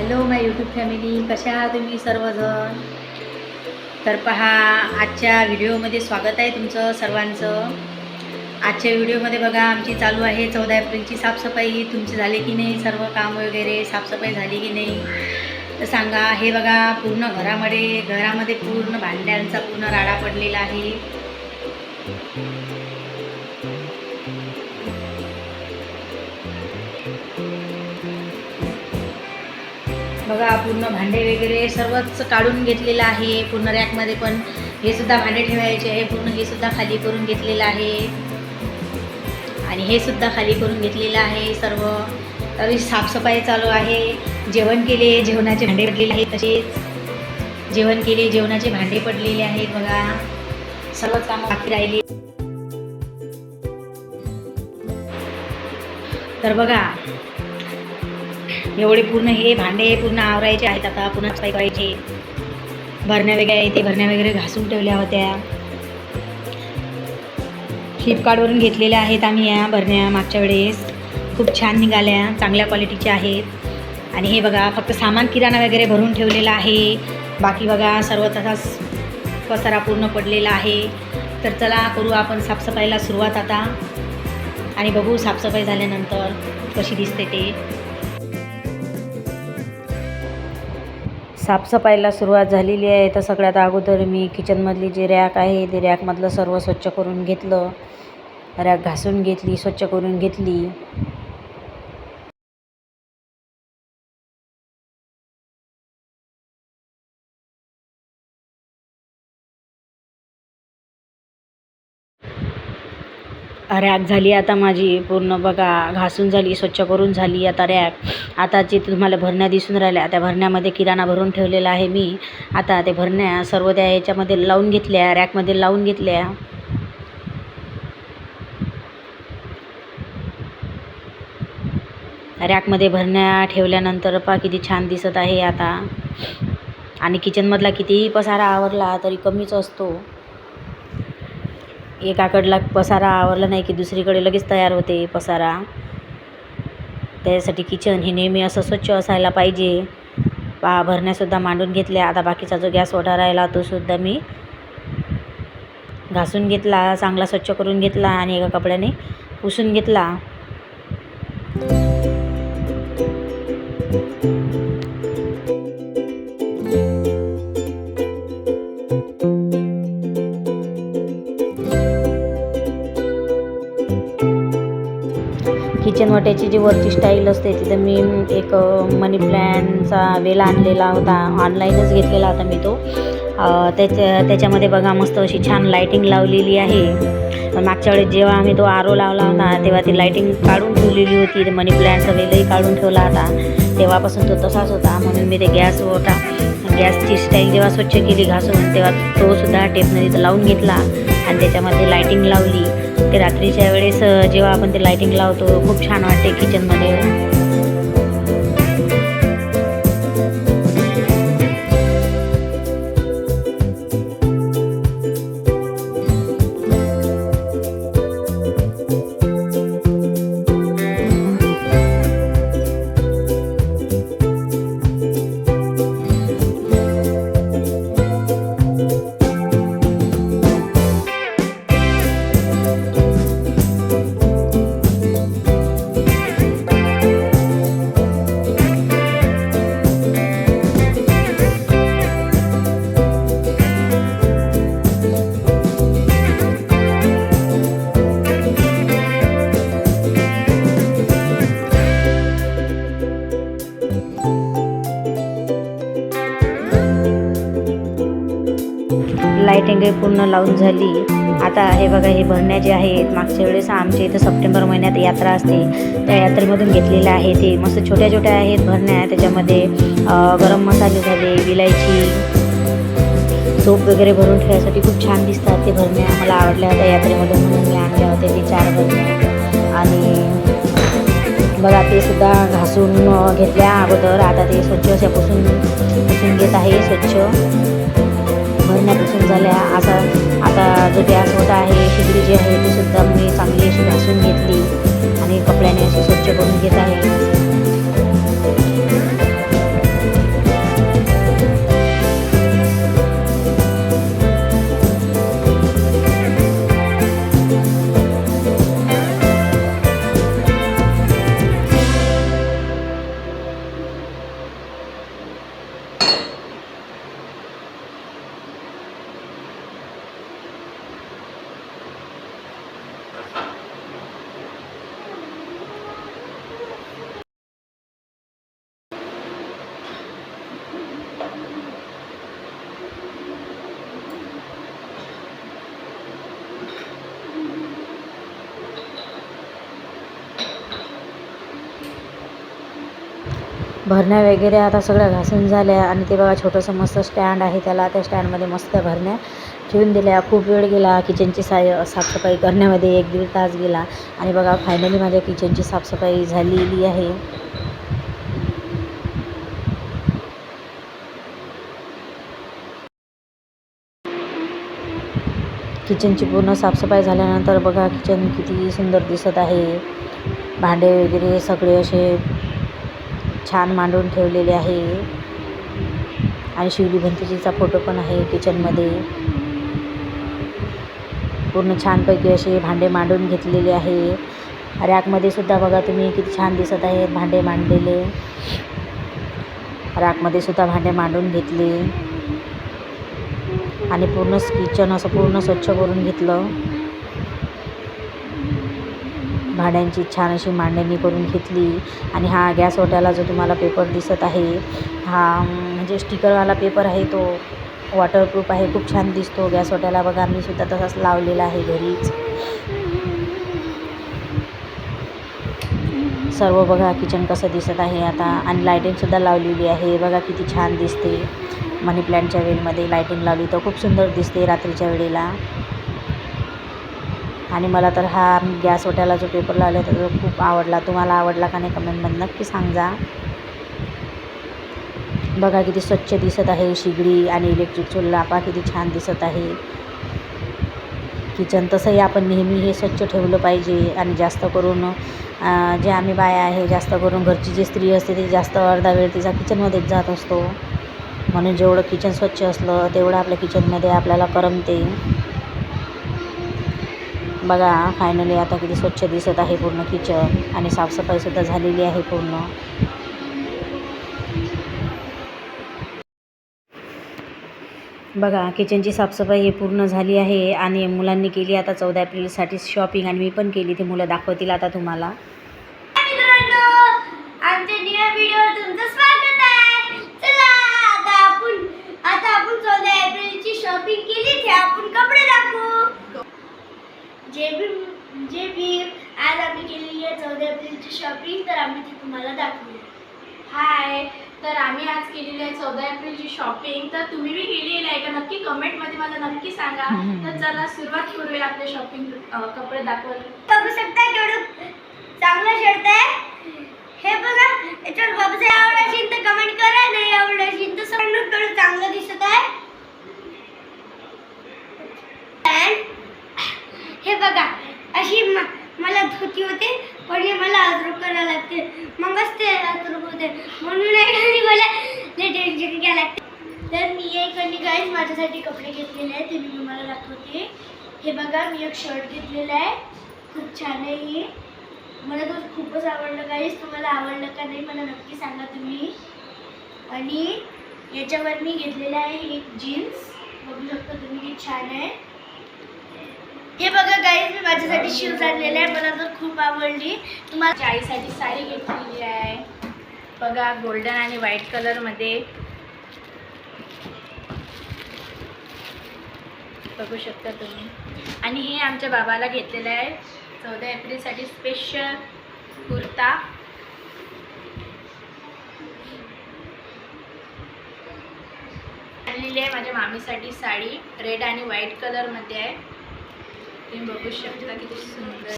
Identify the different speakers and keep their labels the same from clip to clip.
Speaker 1: Hello माय YouTube family, कशा आहात तुम्ही सर्वजण? तर पहा, आजच्या व्हिडिओमध्ये स्वागत आहे तुमचं सर्वांचं. आजच्या व्हिडिओमध्ये बघा, आमची चालू आहे 14 एप्रिलची साफसफाई. तुमची झाली की नाही? सर्व काम वगैरे साफसफाई झाली की नाही तर सांगा. हे बघा, पूर्ण घरामध्ये पूर्ण भांड्यांचा पूर्ण राडा पडलेला आहे. बघा, पूर्ण भांडे वगैरे सर्वच काढून घेतलेलं आहे. पूर्ण रॅकमध्ये पण हे सुद्धा भांडे ठेवायचे आहे. पूर्ण हे सुद्धा खाली करून घेतलेलं आहे आणि हे सुद्धा खाली करून घेतलेलं आहे सर्व. तरी साफसफाई चालू आहे. जेवण केले, जेवणाचे भांडे पडलेले आहेत. तसेच जेवण केले, जेवणाचे भांडे पडलेले आहेत. बघा, सर्वच कामं बाकी राहिली. तर बघा, एवढे पूर्ण हे भांडे पूर्ण आवरायचे आहेत. आता पुन्हा सफाई करायची. भरण्या वगैरे घासून ठेवल्या होत्या. फ्लिपकार्टवरून घेतलेल्या आहेत आम्ही या भरण्या. मागच्या वेळेस खूप छान निघाल्या, चांगल्या क्वालिटीच्या आहेत. आणि हे बघा, फक्त सामान किराणा वगैरे भरून ठेवलेला आहे. बाकी बघा, सर्व तसाच पसारा पूर्ण पडलेला आहे. तर चला, करू आपण साफसफाईला सुरुवात आता आणि बघू साफसफाई झाल्यानंतर कशी दिसते ते. साफसफाईला सुरुवात झालेली आहे. तर सगळ्यात अगोदर मी किचनमधली जी रॅक आहे ते रॅकमधलं सर्व स्वच्छ करून घेतलं. रॅक घासून घेतली, स्वच्छ करून घेतली. रॅक झाली आता माझी पूर्ण. बघा, घासून झाली, स्वच्छ करून झाली आता रॅक. आता जे तुम्हाला भरण्या दिसून राहिल्या त्या भरण्यामध्ये किराणा भरून ठेवलेला आहे मी. आता ते भरण्या सर्व त्या याच्यामध्ये लावून घेतल्या, रॅकमध्ये लावून घेतल्या. रॅकमध्ये भरण्या ठेवल्यानंतर पहा किती छान दिसत आहे आता. आणि किचनमधला कितीही पसारा आवरला तरी कमीच असतो. एकाकडला पसारा आवरला नाही की दुसरीकडे लगेच तयार होते पसारा. त्यासाठी किचन हे नेहमी असं स्वच्छ असायला पाहिजे. पहा, भरण्यासुद्धा मांडून घेतल्या. आता बाकीचा जो गॅस ओढा राहिला तो सुद्धा मी घासून घेतला, चांगला स्वच्छ करून घेतला आणि एका कपड्याने पुसून घेतला. किचन वाट्याची जी वरची स्टाईल असते तिथं मी एक मनी प्लॅनचा वेल आणलेला होता. ऑनलाईनच घेतलेला होता मी तो. त्याच्यामध्ये बघा, मस्त अशी छान लाईटिंग लावलेली आहे. मागच्या वेळेस जेव्हा आम्ही तो आरो लावला होता तेव्हा ती लाईटिंग काढून ठेवलेली होती. ते मनी प्लॅनचा वेलही काढून ठेवला होता. तेव्हापासून तो तसाच होता. म्हणून मी ते गॅसची स्टाईल जेव्हा स्वच्छ केली घासून, तेव्हा तो सुद्धा टेपने तिथं लावून घेतला आणि त्याच्यामध्ये लाईटिंग लावली. ते रात्रीच्या वेळेस जेव्हा आपण ते लाईटिंग लावतो खूप छान वाटते किचनमध्ये. लाईटिंग पूर्ण लावून झाली. आता हे बघा, हे भरण्या जे आहेत मागच्या वेळेस आमच्या इथं सप्टेंबर महिन्यात यात्रा असते, त्या यात्रेमधून घेतलेल्या आहे. ते मस्त छोट्या छोट्या आहेत भरण्या. त्याच्यामध्ये गरम मसाले झाले, विलायची, सोप वगैरे भरून ठेवायसाठी खूप छान दिसतात ते भरण्या. मला आवडल्या होत्या यात्रेमधून म्हणून मी आणल्या होत्या ते 4 भरण्या. आणि बघा, ते सुद्धा घासून घेतल्या अगोदर. आता ते स्वच्छ अशा पुसून घेत आहे. स्वच्छ भरण्या पुसून झाल्या. आता जो गॅस होता आहे, शिगडी जी आहे ती सुद्धा मी चांगली अशी घासून घेतली आणि कपड्याने अशी स्वच्छ करून घेत आहे. भरण्या वगैरे आता सगळ्या घासून झाल्या आणि ते बघा छोटंसं मस्त स्टँड आहे त्याला, त्या स्टँडमध्ये मस्त त्या भरण्या ठेवून दिल्या. खूप वेळ गेला किचनची साफसफाई करण्यामध्ये, 1-1.5 तास गेला आणि बघा फायनली माझ्या किचनची साफसफाई झालेली आहे. किचनची पूर्ण साफसफाई झाल्यानंतर बघा किचन किती सुंदर दिसत आहे. भांडे वगैरे सगळे असे छान मांडून ठेवलेले आहे आणि शिवली भिंतीचा फोटो पण आहे किचनमध्ये. पूर्ण छानपैकी असे भांडे मांडून घेतलेले आहे. रॅकमध्ये सुद्धा बघा तुम्ही किती छान दिसत आहेत भांडे मांडलेले. रॅकमध्ये सुद्धा भांडे मांडून घेतले आणि पूर्ण किचन असं पूर्ण स्वच्छ करून घेतलं. भांड्यांची छान अशी मांडणी करून घेतली. आणि हा गॅस ओट्याला जो तुम्हाला पेपर दिसत आहे, हा म्हणजे स्टिकरवाला पेपर आहे, तो वॉटरप्रूफ आहे, खूप छान दिसतो गॅस ओट्याला. बघा मी सुद्धा तसाच लावलेला आहे घरीच. सर्व बघा किचन कसं दिसत आहे आता. आणि लायटिंगसुद्धा लावलेली आहे, बघा किती छान दिसते. मनी प्लॅन्टच्या वेलमध्ये लायटिंग लावली तर खूप सुंदर दिसते रात्रीच्या वेळेला. आणि मला तर हा गॅस ओट्याला जो पेपर लावला तर तो खूप आवडला. तुम्हाला आवडला का नाही कमेंटमध्ये नक्की सांगा. बघा किती स्वच्छ दिसत आहे शिगडी आणि इलेक्ट्रिक चुल्हा पहा किती छान दिसत आहे किचन. तसंही आपण नेहमी हे स्वच्छ ठेवलं पाहिजे. आणि जास्त करून जे आम्ही बाया आहे, जास्त करून घरची जी स्त्री असते ती जास्त अर्धा वेळ तिचा किचनमध्येच जात असतो. म्हणून जेवढं किचन स्वच्छ असलं तेवढं आपल्या किचनमध्ये आपल्याला करमते. बघा फायनली आता किती स्वच्छ दिसत आहे पूर्ण किचन. आणि साफसफाईसुद्धा झालेली आहे पूर्ण. बघा किचनची साफसफाई ही पूर्ण झाली आहे. आणि मुलांनी केली आता 14 एप्रिलसाठी शॉपिंग आणि मी पण केली. ती मुलं दाखवतील आता तुम्हाला.
Speaker 2: आमच्या नव्या व्हिडिओवर तुमचं स्वागत आहे. चला आता आपण 14 एप्रिलची शॉपिंग केली थे आपण कपडे दाखवू. जे भी आज आम्ही केलेली आहे 14 एप्रिलची शॉपिंग, तर आम्ही ती तुम्हाला दाखवू.
Speaker 3: हाय, तर आम्ही आज केलेली आहे 14 एप्रिलची शॉपिंग. तर तुम्ही बी केलेली आहे का नक्की कमेंटमध्ये मला नक्की सांगा. तर चला सुरुवात करूया आपल्या शॉपिंग कपडे दाखवायला.
Speaker 2: बघू शकता केवढं चांगलं शर्ट आहे हे. बघा याच्यावर बाबूचे आवड असेल तर कमेंट करा, नाही आवड असेल तर सांगून केवढं चांगलं दिसत आहे. हे बघा अशी मला धोती होते पण हे मला अद्रक करायला लागते, मगच ते अद्रक होते, म्हणून मला टेन्शन घ्यायला लागते. तर मी एक आणि गाईज माझ्यासाठी कपडे घेतलेले आहेत ते मी तुम्हाला दाखवते. हे बघा मी एक शर्ट घेतलेला आहे, खूप छान आहे हे. मला तो खूपच आवडलं गाईज. तुम्हाला आवडलं का नाही मला नक्की सांगा तुम्ही. आणि याच्यावर मी घेतलेलं आहे एक जीन्स, बघू शकता तुम्ही किती छान आहे. हे बघा गाईज मी माझ्यासाठी शूज आणलेले आहे, मला तर खूप आवडली.
Speaker 3: तुम्हाला आईसाठी साडी घेतलेली आहे बघा, गोल्डन आणि व्हाईट कलरमध्ये बघू शकता तुम्ही. आणि हे आमच्या बाबाला घेतलेलं आहे 14 एप्रिलसाठी स्पेशल कुर्ता. आणलेली आहे माझ्या मामीसाठी साडी, रेड आणि व्हाईट कलरमध्ये आहे. तुम्ही बघू शकता किती सुंदर.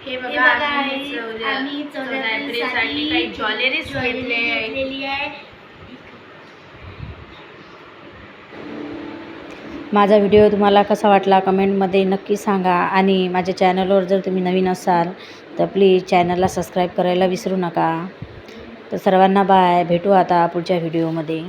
Speaker 3: हे बघा आम्ही 14 एप्रिलसाठी काही ज्वेलरीज घेतलेली आहे.
Speaker 1: माझा व्हिडिओ तुम्हाला कसा वाटला कमेंटमध्ये नक्की सांगा. आणि माझ्या चॅनलवर जर तुम्ही नवीन असाल तर प्लीज चॅनलला सबस्क्राईब करायला विसरू नका. तर सर्वांना बाय, भेटू आता पुढच्या व्हिडिओमध्ये.